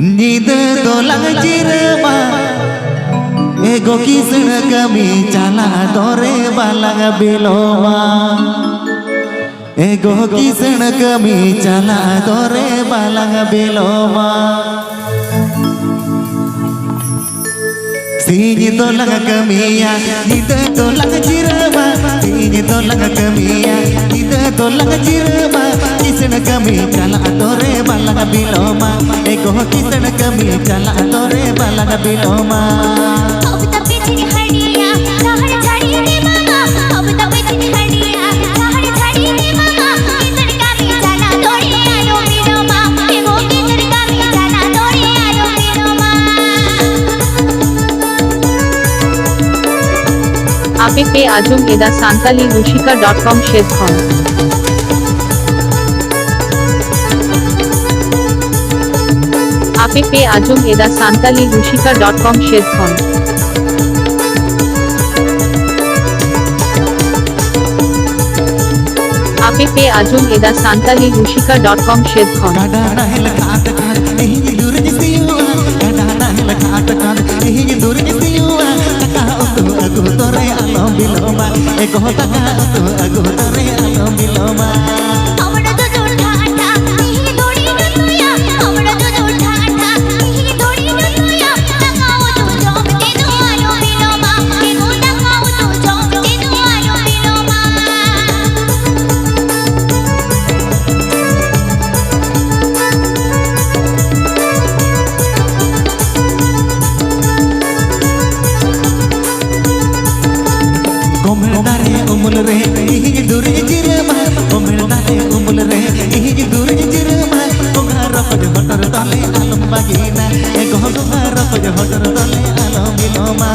नींद तो लग चिरमा एगो किसण कमी चला तोरे बालग बिलोमा एगो किसण कमी चला तोरे बालग बिलोमा सीज तो लग कमिया नींद तो लग चिरमा सीज तो लग कमिया नींद तो लग चिरमा किसण कमी चला तोरे बालग बिलोमा एगो किसण कमी चला तोरे बालग बिलोमा আপে পে আজম এদা সান্তালি রুশিকা.com শেদখন আপে পে আজম এদা সান্তালি রুশিকা.com শেদখন আপে পে আজম এদা Santali রুশিকা.com শেদখন ego taka tu agu tore alom biloma amra to jodha atta hi dori nuya amra to jodha atta hi dori nuya takao tu jomte no alom biloma ego takao tu jomte no alom biloma umul re hi duri jirma umulna re umul re hi duri jirma ongara paj hotar tale alom bagina ego ongara paj hotar tale alom biloma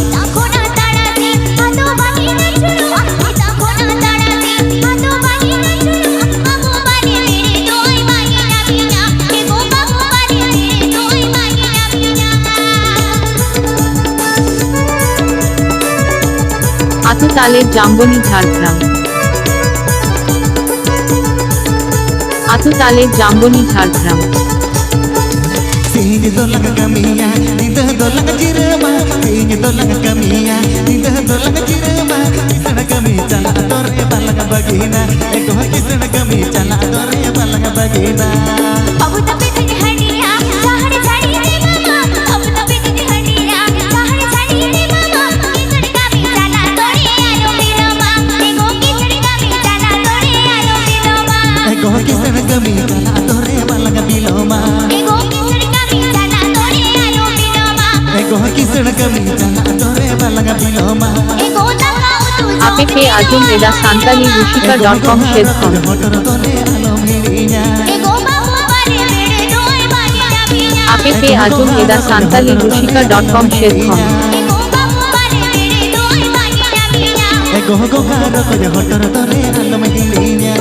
ita khona tarate ado bagina churwa ita khona tarate ado bagina churwa babu bani mere doi bagina bina ego babu bani mere doi bagina bina আতুতালের জাম্বনি ঝাড়গ্রাম আতুতালের জাম্বনি ঝাড়গ্রাম सीज तो लग कमिया नींद तो लग चिरमा seize तो लग कमिया नींद तो लग चिरमा किसण कमी चला तोरे बालग बगीना एको किसण कमी चला तोरे बालग बगीना अब तबे तेरी हंडिया चाहड़ छड़ी रे मामा अब तबे तेरी हंडिया चाहड़ छड़ी रे मामा किसण कमी चला तोरे आलो बिलोमा एको किसण कमी चला तोरे आलो बिलोमा एको किसण कमी चला तोरे बालग बिलोमा एको किसण कमी चला तोरे आलो बिलोमा एको किसण कमी चला तोरे बालग बिलोमा एको तकाओ तू আপে পে আজম এদা Santali রুশিকা.com শেদখন hotar tole alom hirinya एको बाबू बारे मेरे दोय बागिना बिना আপে পে আজম এদা সান্তালি রুশিকা.com শেদখন एको बाबू बारे मेरे दोय बागिना बिना ego gogaro paj hotar tole alom hirinya